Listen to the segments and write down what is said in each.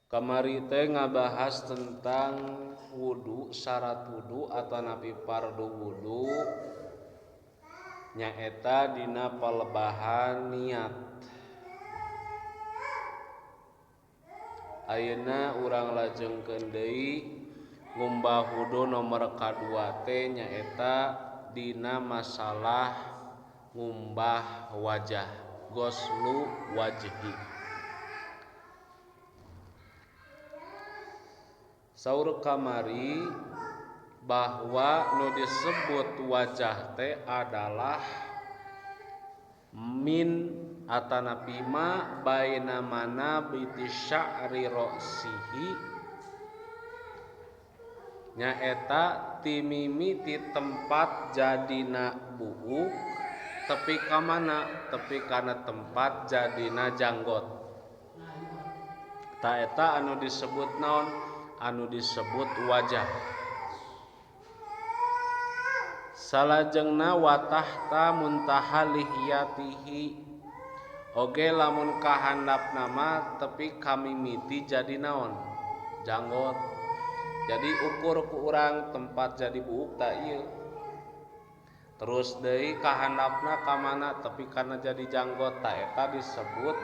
Kamari teh ngabahas tentang wudu, syarat wudu atau napi fardu wudu nyaeta dina palebahan niat. Ayeuna urang lajengkeun deui ngumbah wudu nomor kadua teh nyaeta dina masalah ngumbah wajah, ghuslu wajhi. Saur kamari bahwa nu disebut wajah teh adalah min atanapi ma baina mana biti sya'ri ra'sihi nyaeta ti mimiti tempat jadina buuk tepi ka mana tepi kana tempat jadina janggot. Ta eta anu disebut naon? Anu disebut wajah. Salajengna watahta muntaha lihiyatihi oge lamun kahandapna mah tepi ka mimiti jadi naon? Janggot. Jadi ukur ku urang tempat jadi buuk ta ieu. Terus deui kahandapna ka mana tepi kana jadi janggot ta eta disebut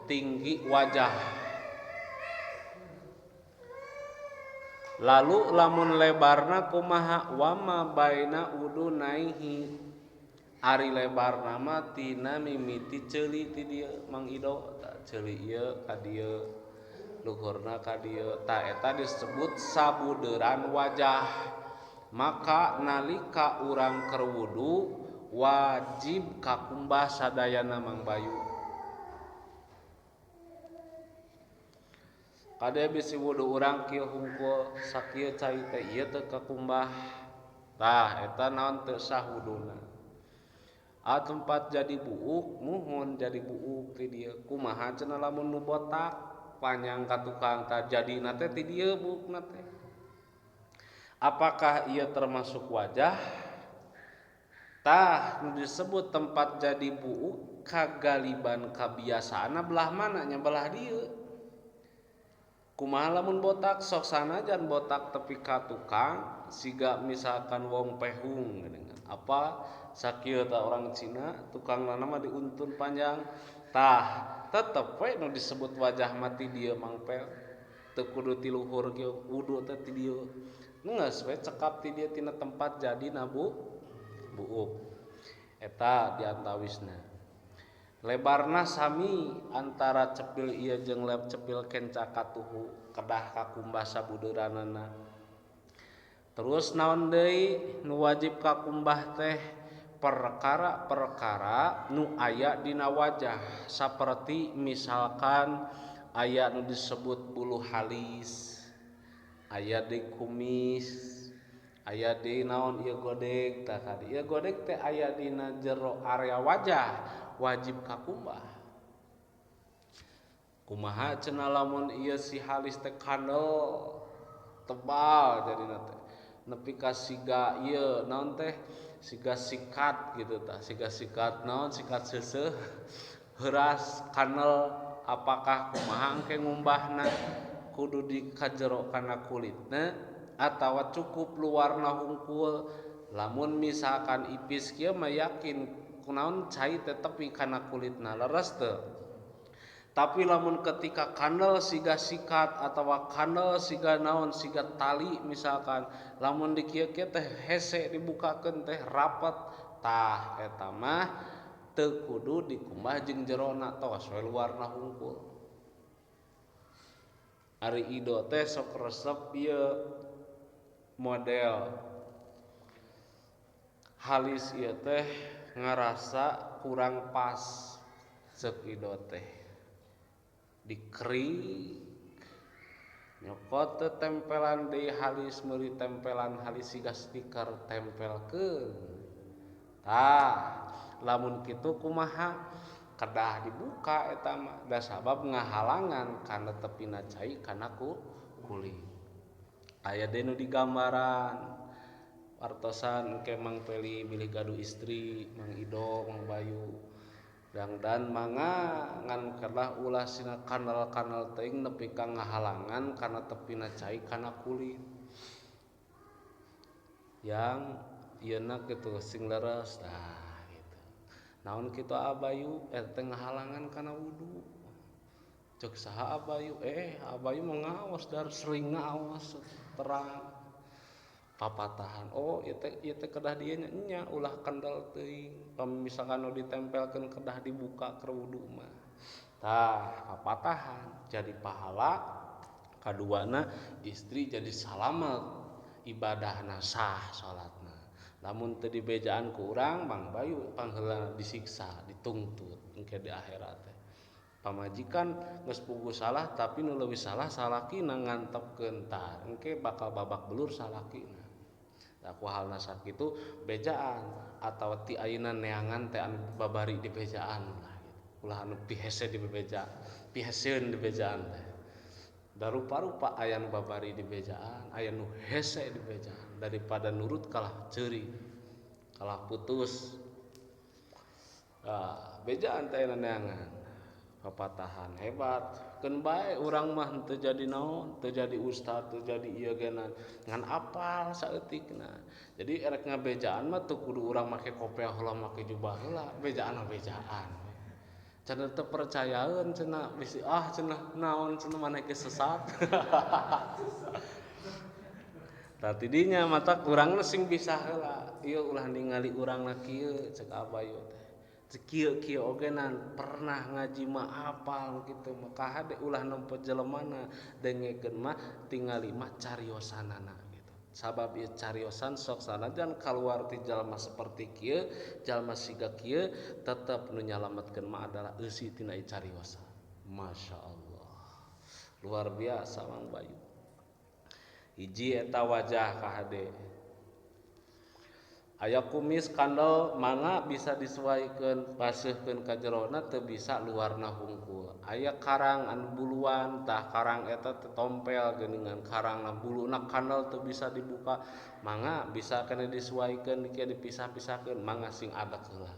tinggi wajah. Lalu lamun lebarna kumaha wama baina udunaihi ari lebarna mah tina mimiti ceuli ti dieu Mang Ido ceuli ieu ka dieu luhurna ka dieu ta eta disebut sabudeuran wajah. Maka nalika urang keur wudu wajib kakumbah sadayana Mang Bayu. Kade bisi wudu urang kieu hungkul sakieu cai teh ieu teu kakumbah. Tah eta naon teu sah wuduna. Tempat jadi buuk muhun jadi buuk ti dieu. Kumaha cenah lamun nu botak panjang ka tukang tah jadina teh ti dieu buukna teh. Apakah ia termasuk wajah? Tah nu disebut tempat jadi buuk kagaliban kabiasaanna belah mana nya belah dieu. Kumaha lamun botak sok sanajan botak tepi ka tukang siga misalkan wong pehung dengan apa sakieu ta orang Cina tukang lana mah diuntun panjang tah tetep we nu disebut wajah mati dieu mangpel teu kudu ti luhur ge wudu teh ti dieu geus we cekap ti dieu tina tempat jadi nabu buuk eta diantawisna. Lebarna sami antara cepil ieu jeung leb cepil kenca katuhu kedah kakumbah sabudeuranana. Terus naon deui nu wajib kakumbah teh perkara-perkara nu aya dina wajah saperti misalkan aya nu disebut bulu halis, aya deui kumis, aya deui naon ieu godeg tah kadi ieu godeg teh aya dina jero area wajah wajib kakumbah. Kumaha cenah lamun ieu si halis teh kandel tebal jadina teh nepi ka siga ieu naon teh siga sikat gitu tah siga sikat naon sikat seuseuh heuras kandel apakah kumaha engke ngumbahna kudu di kajero kana kulitna atawa cukup luarna hungkul. Lamun misalkan ipis kieu mah yakin kunaon cai teh tepi kana kulitna leres teu. Tapi lamun ketika kandel siga sikat atawa kandel siga naon siga tali misalkan lamun di kieu kieu teh hese dibukakeun teh rapet tah eta mah teu kudu dikumbah jeung jerona tos we luarna hungkul. Ari Ido teh sok resep ieu model halis ieu teh ngarasa kurang pas ceuk Ido teh dikrik nyokot teu tempelan deui halis meuli tempelan halis siga stiker tempelkeun tah lamun kitu kumaha kedah dibuka eta mah da sabab ngahalangan kana tepina cai kana kulit. Aya deui nu digambaran wartosan engke Mang Peli milih gaduh istri Mang Ido Mang Bayu dan manga ngan kedah ulah sina kanal-kanal teuing nepi ka ngahalangan kana tepina cai kana kulit yang ieuna kitu sing leres gitu. Naon kitu abayu teh ngahalangan kana wudu. Cek saha abayu abayu mah ngaos dar sering ngaos terang papatahan ieu teh kedah dieu nya ulah kendal teuing misalkan nu ditempelkeun kedah dibuka keur wudu mah tah papatahan jadi pahala kaduana istri jadi salamet ibadahna sah salatna lamun teu dibejaan ku urang Mang Bayu pangheula disiksa ditungtut engke di akhirat teh pamajikan geus puguh salah tapi nu leuwih salah salakina ngantepkeun tah engke bakal babak belur salakina da kuhalna sakitu bejaan atawa ti ayeuna neangan teh anu babari di bejaan lah gitu. Ulah anu pihese di bebeja piheseun di bejaan teh da rupa-rupa aya nu babari di bejaan aya nu hese di bejaan daripada nurut kalah ceuri kalah putus bejaan teh neangan papatahan hebat keun bae urang mah teu jadi naon teu jadi ustad teu jadi ieu geuna ngan apal saeutikna jadi erek ngabejaan mah teu kudu urang make kopiah heula make jubah heula bejaan mah bejaan cenah teu percayaeun cenah bisi cenah naon cenah maneh ge sesat tah tidinya mata urangna sing bisa heula ieu ulah ningali urangna kieu cek abayu teh kieu ogenan pernah ngaji mah apal kitu mah kahade ulah nempo jelemana dengekeun mah tingali mah cariosanana gitu sabab ieu cariosan sok sanajan kaluar ti jalma saperti kieu jalma siga kieu tetep nu nyalametkeun mah adalah eusi tina ieu cariosan masyaallah luar biasa Mang Bayu hiji eta wajah kahade aya kumis kandel mangga bisa disuaikeun baseuhkeun ka jerona teu bisa luarna hungkul aya karang anu buluan tah karang eta teh tompel geuningan karangna buluna kandel teu bisa dibuka mangga bisa keneh disuaikeun kieu dipisah-pisahkeun mangga sing adek heula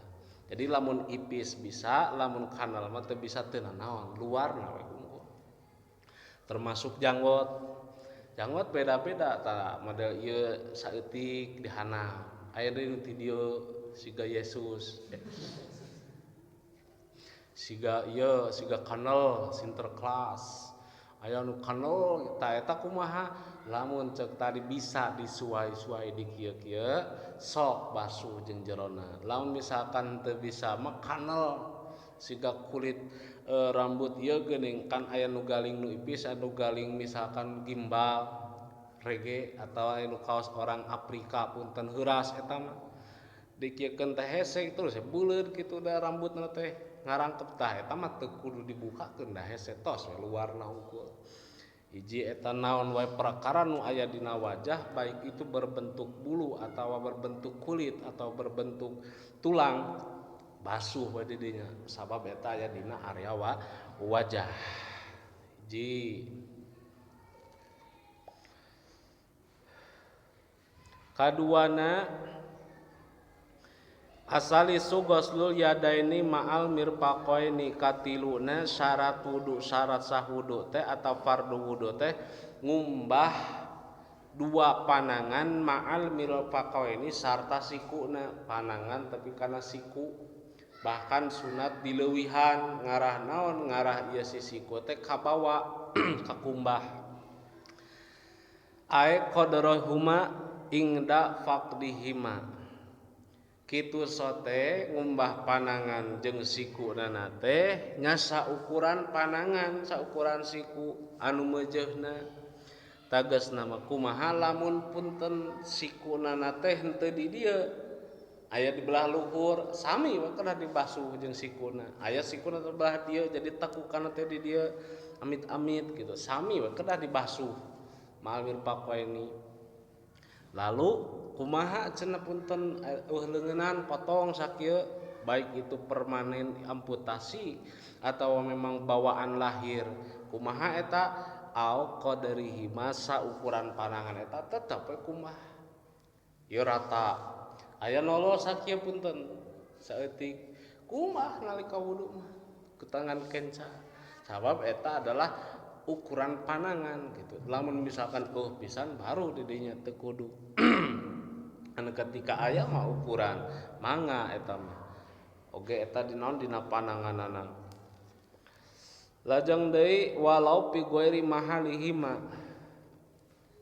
jadi lamun ipis bisa lamun kandel mah teu bisa teu naon luarna we hungkul termasuk janggot beda-beda tah model ieu saeutik dihanap aya deui ti dieu siga Yesus siga kanel Sinterklas aya nu kanel tah eta kumaha lamun ceuk tadi bisa disuai-suai di kieu-kieu sok basuh jeung jerona lamun misalkan teu bisa mah kanel siga kulit rambut ieu geuning kan aya nu galing nu ipis anu galing misalkan gimbal reggae atau anu kaos orang Afrika punten heuras eta mah dikiekeun teh hese terus buleud kitu da rambutna teh ngarangkep tah eta mah teu kudu dibukakeun da hese tos we luarna hungkul hiji eta naon wae perkara nu aya dina wajah baik itu berbentuk bulu atawa berbentuk kulit atau berbentuk tulang basuh we di dinya sabab eta aya dina area wajah hiji kaduana asali sugoslul yadaini ma'al mirfaqaini katiluna syarat wudu syarat sah wudu teh atau fardu wudu teh ngumbah dua panangan ma'al mirfaqaini sarta sikuna panangan tapi kana siku bahkan sunat dileuwihan ngarah naon ngarah ieu si siku teh kabawa ka kumbah ae qadarahuma ingda faqdihima kitu sote ngumbah panangan jeung sikunana teh nya saukuran panangan saukuran siku anu meujeuhna tagesna mah kumaha lamun punten sikunana teh henteu di dieu aya di belah luhur sami we kana dibasuh jeung sikuna aya sikuna di belah dieu jadi tekukan teh di dieu amit-amit gitu sami we kedah dibasuh ma'al mirfaqaini lalu kumaha cenah punten leungeunnan potong sakieu baik itu permanen amputasi atau memang bawaan lahir kumaha eta au qadarihi masa ukuran panangan eta tetep we kumaha ieu rata aya nolol sakieu punten saeutik kumaha nalika wudu mah ku tangan kenca sabab eta adalah ukuran panangan gitu lamun misalkan pisan baru di dinya teu kudu anu ketika aya mah ukuran mangga eta mah oge eta dinaon dina pananganana lajeng deui walau fi ghairi mahalihima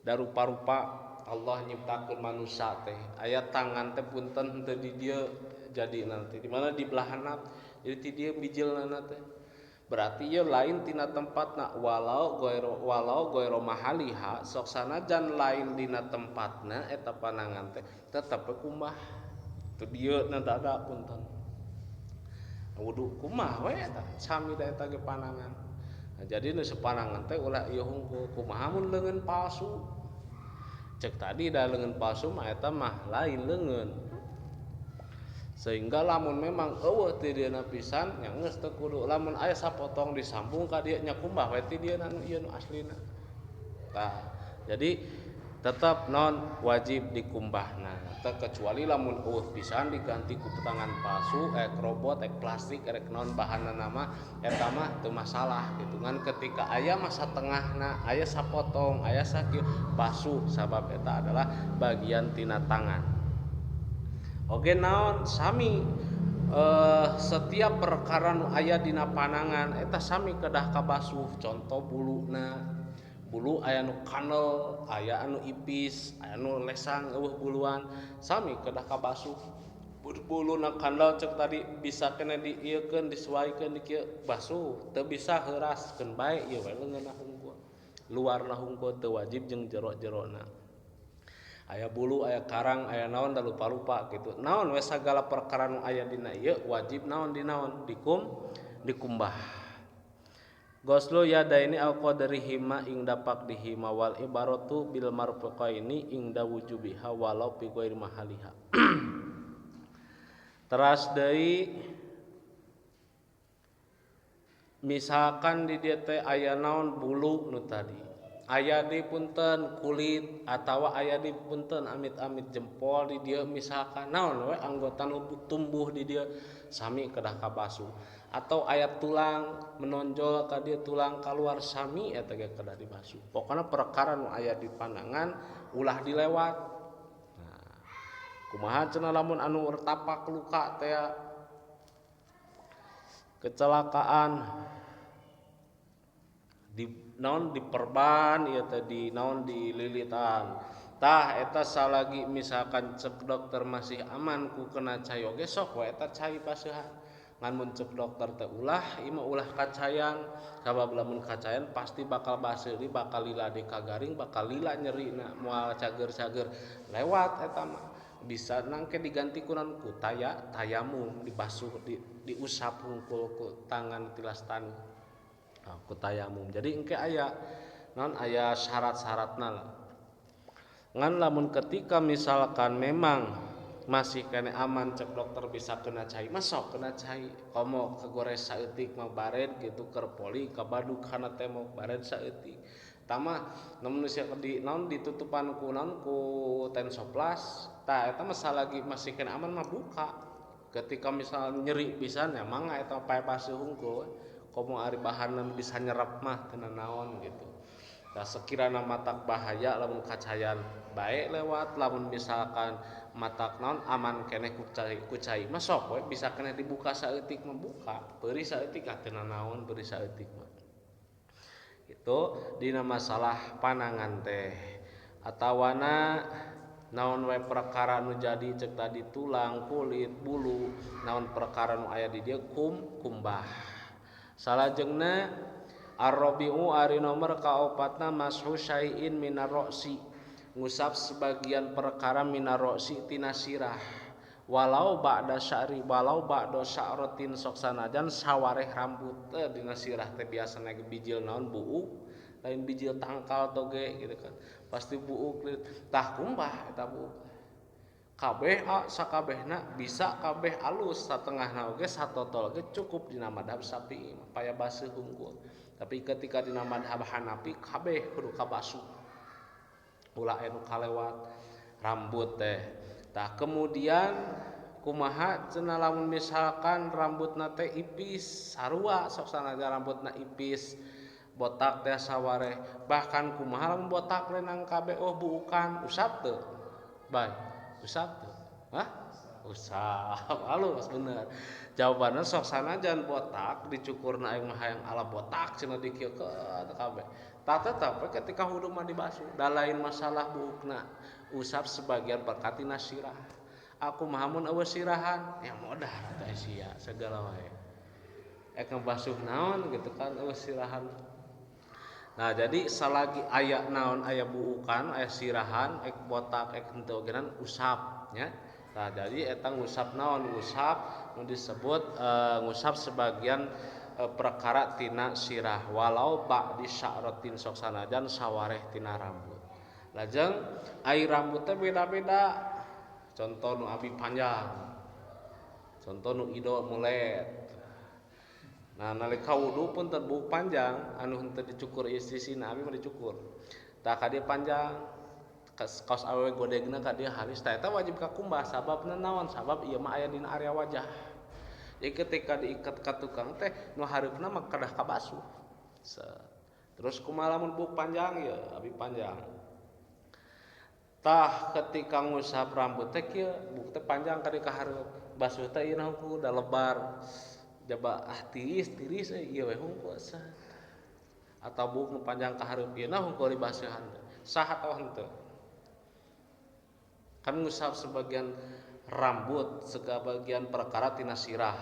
da rupa-rupa Allah nyiptakeun manusia teh aya tangan teh punten teu di dieu jadi nanti di mana di belahanna jadi ti dieu bijilna teh berarti ieu lain tina tempatna walau goiro mahaliha sok sanajan lain dina tempatna eta panangan teh tetep kumaha teu dieu na daga punten wudu kumaha we eta sami da eta ge panangan nah, jadi nu sapanangan teh ulah ieu hungkul kumaha mun leungeun palsu cek tadi da leungeun palsu mah eta mah lain leungeun sehingga lamun memang eueuh ti dieuna pisan nya geus teu kudu lamun aya sapotong disambung ka dieu nya kumaha we ti dieuna nu ieu nu aslina tah jadi tetap non wajib dikumbahna kecuali lamun eueuh pisan diganti ku tangan palsu robot plastik erek naon bahanna nama eta mah teu masalah gitu ngan ketika aya masa tengahna aya sapotong aya sakieu palsu sabab eta adalah bagian tina tangan oge naon sami setiap perkara nu aya dina panangan eta sami kedah kabasuh contoh bulu aya nu kanel aya anu ipis aya nu lesang eueuh buluan sami kedah kabasuh buluna kanel cek tadi bisa kena diieukeun disuaikeun di kieu basuh teu bisa heuraskeun bae ieu we leungeunna hungkul luarna hungkul teu wajib jeung jero-jerona aya bulu aya karang aya naon da lupa-lupa gitu naon we sagala perkara nu aya dina ieu wajib naon dinaon dikumbah goslu yadaini au qadarihima ing dapak dihima wal ibaratu bil marfuqaini ing da wujubiha walau fi ghairi mahaliha teras deui misalkan di dieu teh aya naon bulu nu tadi aya di punten kulit atawa aya di punten amit-amit jempol di dieu misalkan naon we anggota nu tumbuh di dieu sami kedah kabasuh atau aya tulang menonjol ka dieu tulang kaluar sami eta ge kedah dibasuh pokona perkara nu aya di pandangan ulah dilewat nah kumaha cenah lamun anu tapak luka teh kecelakaan di naon diperban ieu teh di naon dililitan tah eta salagi misalkan cek dokter masih aman ku kena cai oge sok we eta cai paseuhan ngan mun cek dokter teh ulah ieu mah ulah kacayan sabab lamun kacayan pasti bakal baseuli bakal lila di kagaring bakal lila nyerina moal cager-cager lewat eta mah bisa nangke diganti ku naon ku tayamum dibasuh diusap hungkul ku tangan tilas tani ku tayamum jadi engke aya naon aya syarat-syaratna lah ngan lamun ketika misalkan memang masih kene aman cek dokter bisa kena cai mah sok kena cai komo kagores saeutik mah bared gitu keur poli ka badug kana tembok bared saeutik tama namun di naon ditutupan ku naon ku tensoplas tah eta mah salagi masih kene aman mah buka ketika misal nyeri pisan ya mangga eta pae paseuh hungkul komo ari bahanna bisa nyerap mah teu naon gitu. Da sekirana matak bahaya lamun kacayan bae lewat lamun misalkan matak naon aman keneh ku cai mah sok we bisa keneh dibuka saeutik mah buka beuri saeutik teu naon beuri saeutik mah. Itu dina masalah panangan teh atawana naon we perkara nu jadi cek tadi tulang kulit bulu naon perkara nu aya di dieu kumbah salajengna ar-rabi'u ari nomor kaopatna mashu syai'in minar ra'si ngusap sebagian perkara minar ra'si tina sirah walau ba'da sya'ri walau ba'da sya'ratin sok sanajan sawareh rambut dina sirah teh biasana ge bijil naon buuk lain bijil tangkal toge gitu kan pasti buuk tah kumbah eta buuk kabeh sakabehna bisa kabeh alus satengahna oge satotol oge cukup dina madhab Syafi'i paya baseuh hungkul tapi ketika dina madhab Hanafi kabeh kudu kabasuh ulah anu kalewat rambut teh tah kemudian kumaha cenah lamun misalkan rambutna teh ipis sarua sok sanajan rambutna ipis botak teh sawareh bahkan kumaha lamun botak lenang kabeh buukan usap teu bae usap teu hah usap halus bener jawabanna sok sanajan botak dicukurna aing mah hayang ala botak cenah dikieukeun kabeh tapi ketika hudu mah dibasuh da lain masalah buukna usap sebagian perkatina sirah aku mah mun eueuh sirahan ya modah teh sia segala wae ngebasuh naon gitu kan eueuh sirahan. Nah jadi salagi aya naon aya buukan aya sirahan botak henteu ogenan usap nya. Nah jadi eta ngusap naon ngusap nu disebut ngusap sebagian perkara tina sirah walau ba'di sya'ratin sok sanajan sawareh tina rambut. Lajeng ai rambut teh beda-beda. Contoh nu abi panjang, contoh nu ido mulet. Nah nalika wudu pun terbuk panjang, anu henteu dicukur sisina abi mah dicukur. Tah ka dieu panjang, kaos awewe godegna ka dieu halus, tah eta wajib kakumbah sababna naon? Sabab ieu mah aya dina area wajah. Jadi ketika diikat ka tukang teh nu hareupna mah kedah kabasuh. Terus kumaha lamun buk panjang ya abi panjang. Tah ketika ngusap rambut teh kieu buk teh panjang kali ka hareup basuh teh ieu hungkul da lebar jaba tiris ieu we hungkul sah atau buk nu panjang ka hareup ieu hungkul dibasuhan sah atawa henteu kan ngusap sebagian rambut sebagian perkara tina sirah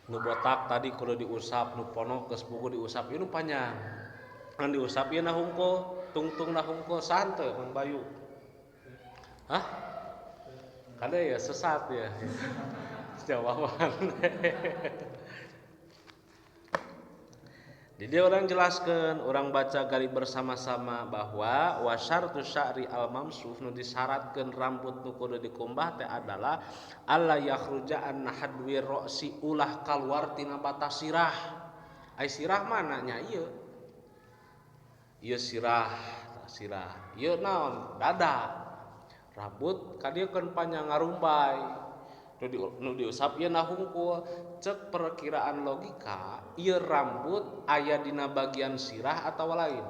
nu botak tadi kudu diusap nu ponok geus buku diusap ieu nu panjang kan diusap ieu hungkul tungtung na hungkul santeu mun bayu hah kada ya sesat ya jawaban di dia orang jelaskeun orang baca gali bersama-sama bahwa wasyartu sya'ri al mamsuf nu disyaratkeun rambut nu kudu dikumbah teh adalah alla yakhruja an hadwi ra'si ulah kaluar tina batas sirah ai sirah mana nya ieu sirah ieu naon dada rambut kadieu keun panjang ngarumbay nu diusap ieu hungkul cek perkiraan logika ieu rambut aya dina bagian sirah atawa lain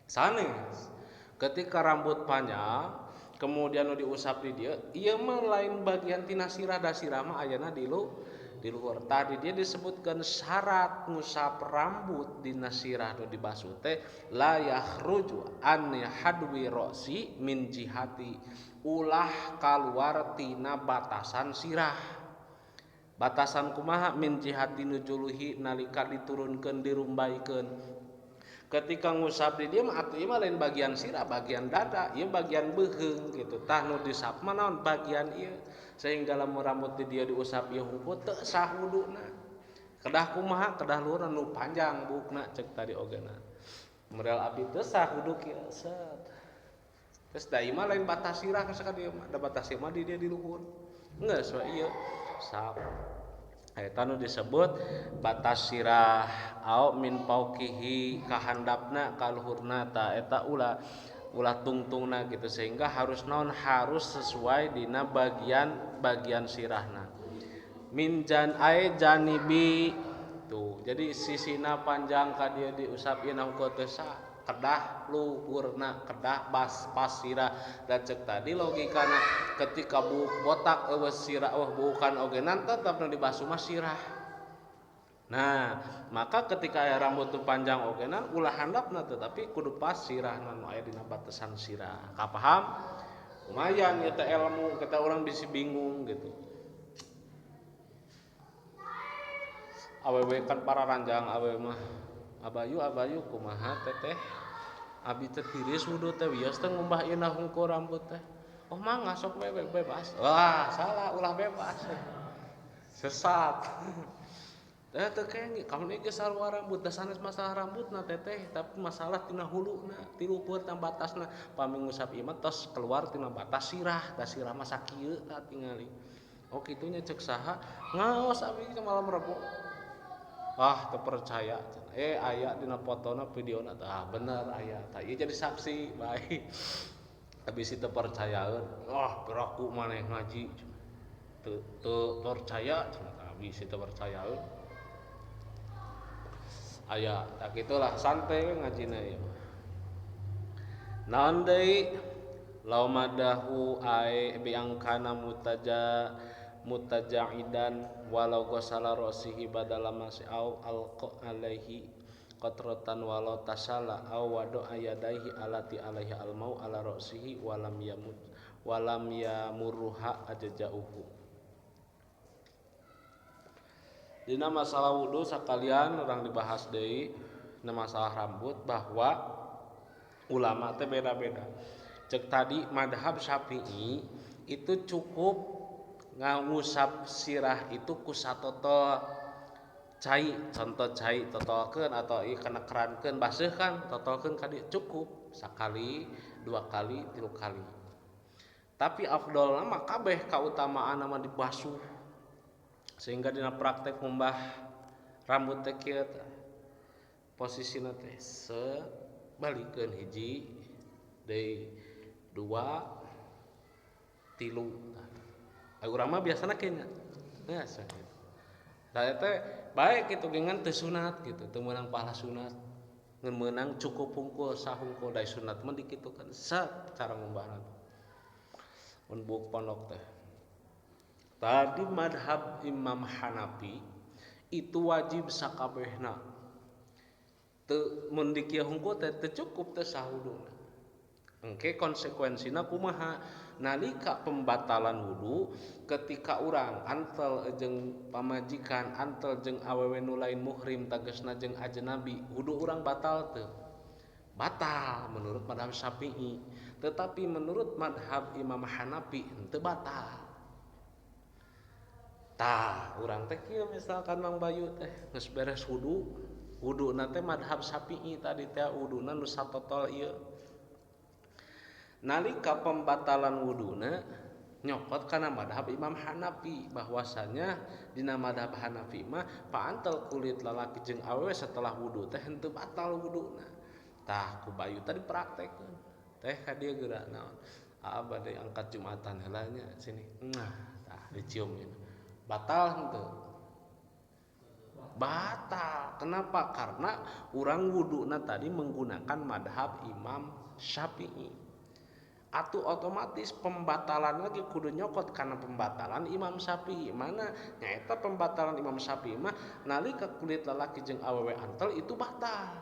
sanes ketika rambut panjang kemudian nu diusap di dieu ieu mah lain bagian tina sirah da sirah mah ayana di luhur tadi dia disebutkan syarat ngusap rambut dina sirah nu dibasuh teh la yakhruju an hadwi ra'si min jihati ulah kaluar tina batasan sirah batasan kumaha min jihati nujuluhi nalika diturunkeun dirumbaikeun ketika ngusap di dieu mah atuh ieu mah lain bagian sirah bagian dada ieu bagian beuheung gitu tah nu disap mah naon bagian ieu sehingga lamun rambut di dieu diusap ieu hungkul teu sah wuduna kedah kumaha kedah luhur nu panjang bukna cek tadi ogena model abi teu sah wudu kieu set terus da ieu mah lain batas sirah ka dieu mah da batas ieu mah di dieu di luhur geus we ieu sap eta nu disebut batas sirah au min pauqihi kahandapna ka luhurna ta eta ulah tungtungna gitu sehingga harus naon harus sesuai dina bagian sirahna minjan ai janibi tuh jadi sisina panjang ka dieu diusap ieu hungkul teh sah kedah luhurna kedah pas sirah dan cek tadi logikana ketika botak eueuh sirah bukan ogenan tetep nu dibasuh mah sirah. Nah, maka ketika aya rambut tu panjang ogenan ulah handapna tetapi kudu pas sirah nu aya dina batasan sirah. Kapaham? Lumayan eta ilmu kita orang bisa bingung gitu. Awewe kan para ranjang awewe mah abayu kumaha teteh abi teh tiris wudu teh wios teh ngumbah ieu hungkul rambut teh. Oh mangga sok bebas. Wah, salah ulah bebas. Sesat. Teu kenging kamu geus sarua rambut da sanes masalah rambutna teteh tapi masalah tina huluna ti luhur tam batasna pami ngusap ieu mah tos keluar tina batas sirah da sirah mah sakieu tah tingali oh kitu nya ceuk saha ngaos abi ke malam Rebo teu percaya aya dina fotona videona tah bener aya tah ieu jadi saksi bae habis itu percayaan beraku maneh ngaji teu percaya habis itu percayaan aya tak gitulah santai ngajina ieu naon deui law madahu ai biangkana mutajaidan walau gosala rosihi badala mas'au alqa alaihi qatratan walau tasala aw wadu ayadaihi alati alaihi almau ala rosihi walam yamurruha ajjauhu. Dina masalah wudu sakalian orang dibahas deui na masalah rambut bahwa ulama teh beda-beda. Cek tadi madhab Syafi'i itu cukup ngangusap sirah itu ku satotol cai, contoh cai totolkeun atau ieu kana kerankeun baseuh kan totolkeun ka dieu cukup sakali, dua kali, tilu kali. Tapi afdolna mah kabeh kautamaan mah dibasuh. Sehingga dina praktek ngumbah rambut teh kieu teh posisina teh sebalikeun hiji deui dua tilu urang mah biasana kenya biasa gitu. Saya teh baik gitu gengan teu sunat gitu teu meunang pahala sunat ngan meunang cukup hungkul sahungkul dari sunat mah dikitukeun cara ngumbahna mun buuk pondok teh tadi madhab Imam Hanafi itu wajib sakabehna teu mun dikieu hungkul teh teu cukup teh sahuduna engke konsekuensina kumaha nalika pembatalan wudu ketika urang antel jeung pamajikan antel jeung awewe nu lain muhrim tegasna jeung ajnabi wudu urang batal teu batal menurut madhab Syafi'i tetapi menurut madhab Imam Hanafi henteu batal tah urang teh kieu misalkan Mang Bayu teh geus beres wuduna teh madhab Syafi'i tadi teh wuduna nu satotol ieu nalika pembatalan wuduna nyokot kana madhab Imam Hanafi bahwasanya dina madhab Hanafi mah paantel kulit lalaki jeung awewe setelah wudu teh henteu batal wuduna tah ku Bayu tadi praktekkeun teh ka dieu geura naon bade angkat Jumatan heula nya sini tah dicium batal henteu batal kenapa karena urang wuduna tadi menggunakan madhab Imam Syafi'i atuh otomatis pembatalan lagi kudu nyokot karena pembatalan Imam Syafi'i mana nyaeta pembatalan Imam Syafi'i mah nalika kulit lalaki jeung awewe antel itu batal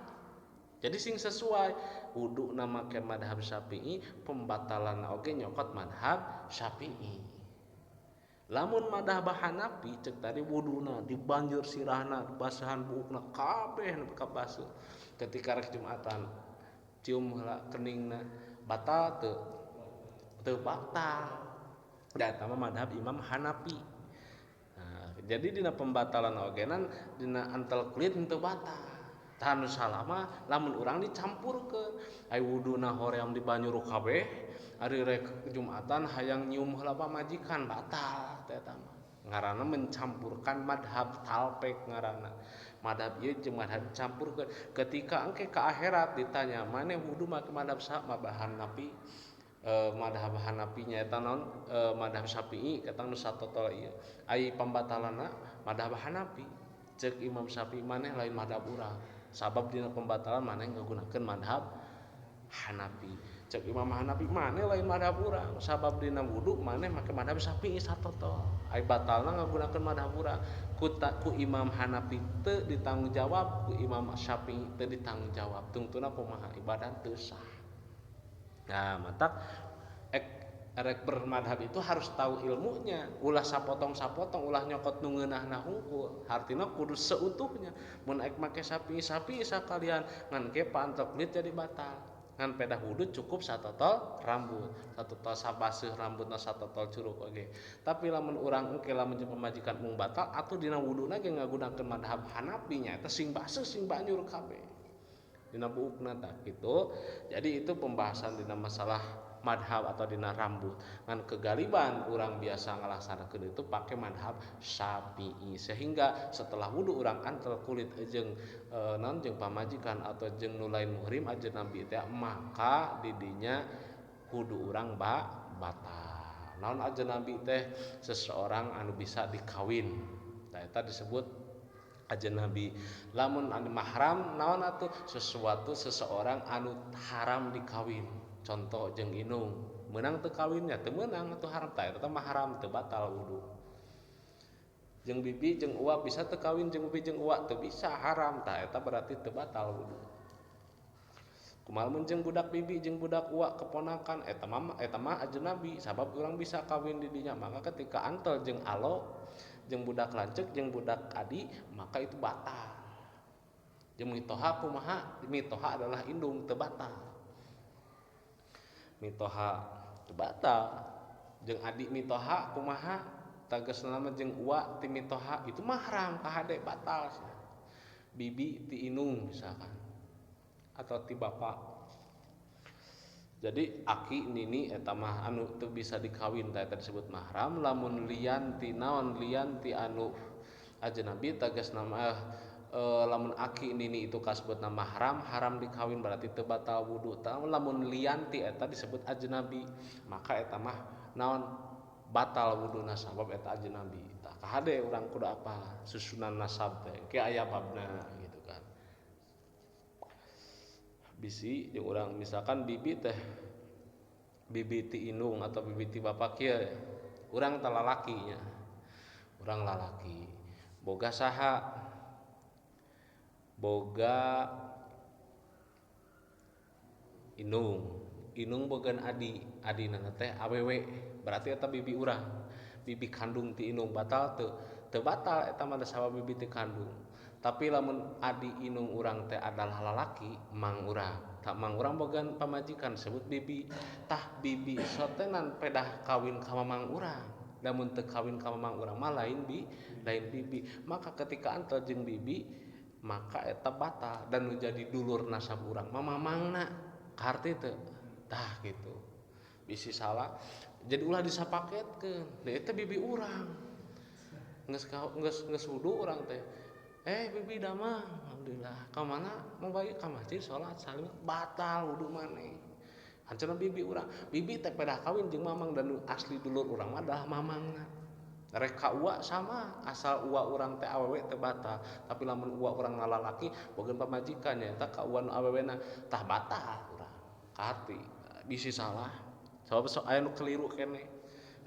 jadi sing sesuai wudu na make madhab Syafi'i pembatalan oge nyokot madhab Syafi'i lamun madhab Hanafi cek tadi wuduna dibanjur sirahna basahan buukna kabeh kabasuh ketika rek Jumatan cium heula keningna batal teu batal da eta mah madhab Imam Hanafi jadi dina pembatalan ogenan dina antel kulit henteu batal tah nu salama lamun urang dicampurkeun ai wuduna hoream dibanjur kabeh ari rek Jumatan hayang nyium heula pamajikan batal teh eta mah ngaranna mencampurkan madhab talpek ngaranna madhab ieu jeung madhab campurkeun ketika engke ka akhirat ditanya maneh wudu make madhab Hanafi madhab Hanafi nyaeta naon madhab Syafi'i eta nu satotol ieu ai pembatalanna madhab Hanafi ceuk Imam Syafi'i maneh lain madhab urang sabab dina pembatalan maneh nggunakeun madhab Hanafi ceuk Imam Hanafi maneh lain madhab urang sabab dina wudu maneh make madhab Syafi'i satotol ai batalna nggunakeun madhab urang ku Imam Hanafi teu ditanggung jawab ku Imam Syafi'i teu ditanggung jawab tungtuna kumaha ibadah teu sah nah matak erek bermadhab itu harus tahu ilmunya ulah sapotong-sapotong ulah nyokot nu ngeunahna hungkul artina kudu seutuhnya mun aek make Syafi'i sakalian ngan ke paantel kulit jadi batal ngan pedah wudu cukup satotol rambut satotol sabaseuh rambutna satotol curug oge tapi lamun urang engke lamun jeung pamajikan mung batal atuh dina wuduna ge ngagunakeun madhab Hanafi nya eta sing baseuh sing banjur kabeh dina buukna tah kitu jadi itu pembahasan dina masalah madhab atau dina rambut ngan kegaliban urang biasa ngalaksanakeun itu pake madhab Syafi'i sehingga setelah wudu urang antel kulit jeung naon jeung pamajikan atau jeung nu lain muhrim ajnabi teh maka didinya kudu urang batal. Naon ajnabi teh seseorang anu bisa dikawin. Tah eta disebut ajnabi. Lamun anu mahram naon atuh sesuatu seseorang anu haram dikawin. Contoh jeung inung, meunang teu kawinnya teu meunang atuh haram tah eta mah haram teu batal wudu. Jeung bibi jeung uwa bisa teu kawin jeung bibi jeung uwa teu bisa haram tah eta berarti teu batal wudu. Kumaha mun jeung budak bibi jeung budak uwa keponakan eta mah ajnabi sabab urang bisa kawin di dinya maka ketika antel jeung alo jeung budak lanceuk jeung budak adi maka itu batal. Jeung mitoha kumaha? Mitoha adalah indung teu batal. Mitoha teu batal. Jeung adi mitoha kumaha? Tagesna mah jeung uwa ti mitoha itu mahram ka hade batal. Bibi ti inung misalkan atau ti bapa. Jadi aki nini eta mah anu teu bisa dikawin tah eta disebut mahram. Lamun lian ti naon lian ti anu ajnabi tagesna mah lamun aki nini itu kasebutna mahram haram dikawin berarti teu batal wudu. Tah lamun lian ti eta disebut ajnabi maka eta mah naon batal wuduna sabab eta ajnabi. Tah kahade urang kudu apa susunan nasab teh ke aya babna gitu kan. Bisi jeung urang misalkan bibi teh bibi ti indung atau bibi ti bapa kieu urang teh lalakinya. Urang lalaki boga saha? Boga indung. Indung bogan adi, adina teh awewe berarti eta bibi urang. Bibi kandung ti indung batal teu batal eta mah sabab bibi ti kandung. Tapi lamun adi indung urang teh adalah lalaki mang urang. Tah mang urang bogan pamajikan sebut bibi. Tah bibi sotenan pedah kawin ka mamang urang. Lamun teu kawin ka mamang urang mah lain bibi. Maka ketika antel jeung bibi maka eta batal dan menjadi dulur nasab urang mah mamangna. Karti teu? Tah gitu. Bisi salah jadi ulah disapaketkeun da eta bibi urang geus wudu urang teh bibi damang alhamdulillah ka mana mau bae ka masjid salat salim batal wudu maneh hanceuna bibi urang bibi teh pedah kawin jeung mamang dan asli dulur urang mah adalah mamangna rek ka uwa sama asal uwa urang teh awewe teh batal tapi lamun uwa urang lalaki bogeun pamajikan nya eta ka uwa nu awewena tah batal urang kahati bisi salah sabab sok aya nu keliru keneh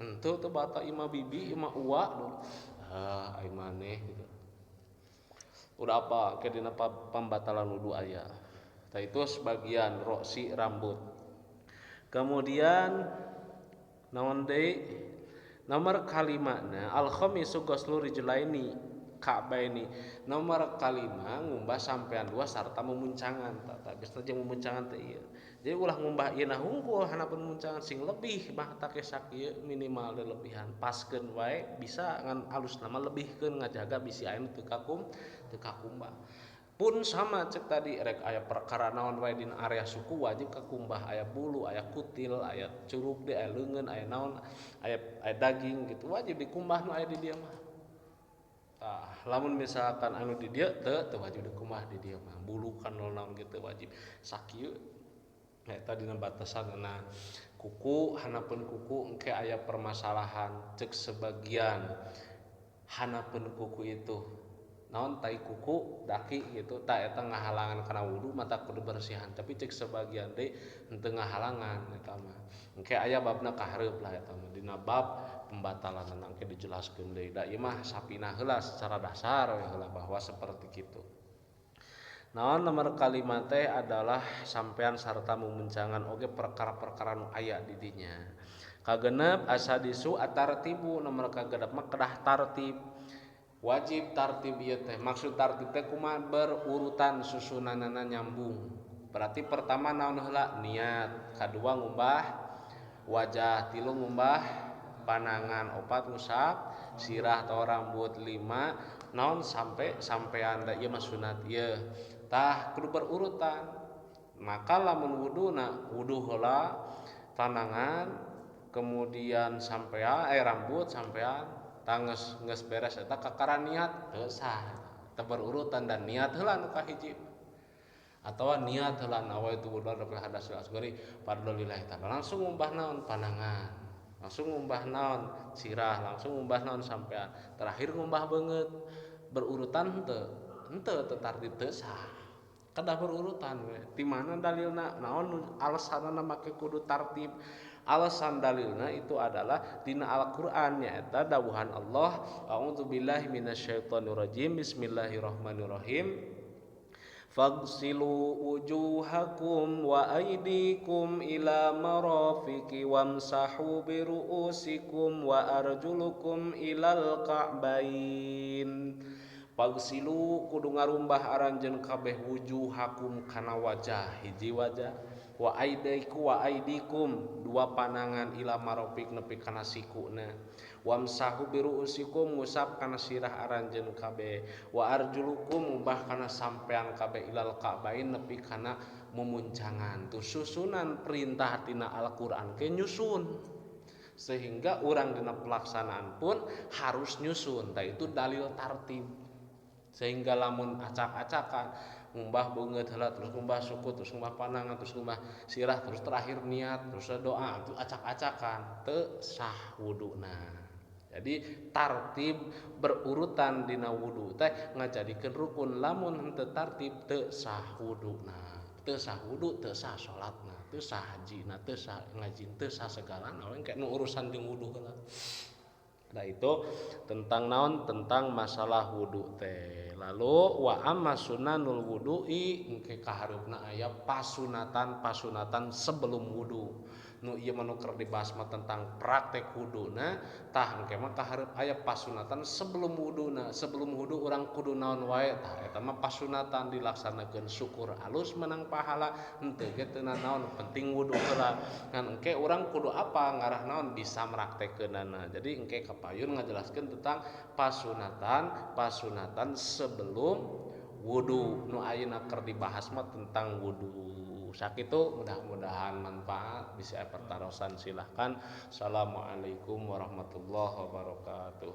henteu teu batal imah bibi imah uwa ai maneh gitu udah apa ke dina pembatalan wudu aya tah itu sebagian roksi rambut kemudian naon deui nomor kalimana al khamisu ghuslu rijlaini ka'baini nomor kalima ngumbah sampean dua sarta memuncangan tah geusna jeung memuncangan teh ieu jadi ulah ngumbah ieu nah hungkul hanapeun muncangan sing lebih mah tah kesak ieu minimal lelebihan paskeun wae bisa ngan alusna mah lebihkeun ngajaga bisi aya teu kakumbah pun sama cek tadi rek aya perkara naon wae dina area suku wajib kakumbah aya bulu aya kutil aya curug de aya leungeun aya naon aya daging gitu wajib dikumbah nu aya di dieu mah tah lamun misalkan anu di dieu teu wajib dikumbah di dieu mah bulu kan naon gitu wajib sakieu eta dina batasanna kuku hanapeun kuku engke aya permasalahan cek sebagian hanapeun kuku itu naon tai kuku daki gitu tah eta ngahalangan kana wudu mata kudu bersihan tapi cek sebagian deui henteu ngahalangan eta mah engke aya babna kahareup lah eta mah dina bab pembatalan engke dijelaskeun deui da ieu mah sapina heula secara dasar we heula bahwa seperti kitu. Naon nomor kalimat teh adalah sampean sarta mumuncangan oge perkara-perkara nu aya di dinya. Kagenep asadisu atartibu nomor kagenep mah kedah tartib. Wajib tartib ieu teh. Maksud tartib teh kumaha berurutan susunanana nyambung. Berarti pertama naon heula niat, kadua ngumbah wajah, tilu ngumbah panangan, opat ngusap sirah atau rambut, lima naon sampean da ieu mah sunat ieu. Tah kudu berurutan maka lamun wuduna wudu heula tanangan kemudian sampean rambut sampean tangges geus beres eta kakara niat teu sah teu berurutan dan niat heula nu kahiji atau niat heula nawaitu wudu fil hadasil asgari fardhu lillahi ta'ala langsung ngumbah naon panangan langsung ngumbah naon sirah langsung ngumbah naon sampean terakhir ngumbah beungeut berurutan henteu tartib teu sah kada berurutan we ti mana dalilna naon alasanna make kudu tartib alasan dalilna itu adalah dina Al-Qur'an nyaeta dawuhan Allah a'udzubillahi minasyaitonir rajim bismillahirrahmanirrahim Fagsilu wujuhakum wa aydikum ila marafiqi wamsahu biru'usikum wa arjulukum ilal ka'bain. Fagsilu kudu ngarumbah aranjeun kabeh wujuhakum kana wajah hiji wajah wa aidikum dua panangan ila marafiq nepi kana sikuna wamsahu biru'usikum ngusap kana sirah aranjeun kabeh wa arjulukum umbah kana sampean kabeh ilal ka'bain nepi kana mumuncangan tuh susunan perintah tina Al-Qur'an ke nyusun sehingga urang dina pelaksanaan pun harus nyusun tah itu dalil tartib sehingga lamun acak-acakan ngumbah beungeut heula terus ngumbah suku terus ngumbah panangan terus ngumbah sirah terus terakhir niat terus doa itu acak-acakan teu sah wuduna. Jadi tartib berurutan dina wudu teh ngajadikeun rukun lamun henteu tartib teu sah wuduna. Teu sah wudu teu sah salatna, teu sah hajina, teu sah ngajin, teu sah segalana we engke nu urusan jeung wudu heula. Nah itu tentang naon tentang masalah wudu teh. Lalu wa amma sunanul wudu'i engke kahareupna aya pasunatan sebelum wudu. Nu ieu mah nu keur dibahas mah tentang praktek wuduna tah engke mah kahareup aya pasunatan sebelum wuduna. Sebelum wudu urang kudu naon wae tah eta mah pasunatan dilaksanakeun syukur alus menang pahala henteu ge teu naon penting wudu heula. Ngan engke urang kudu apa ngarah naon bisa mraktekeunana. Jadi engke kapayun ngajelaskeun tentang pasunatan sebelum wudu nu ayeuna keur dibahas mah tentang wudu sakitu mudah-mudahan manfaat bisa pertarosan silahkan. Assalamualaikum warahmatullahi wabarakatuh.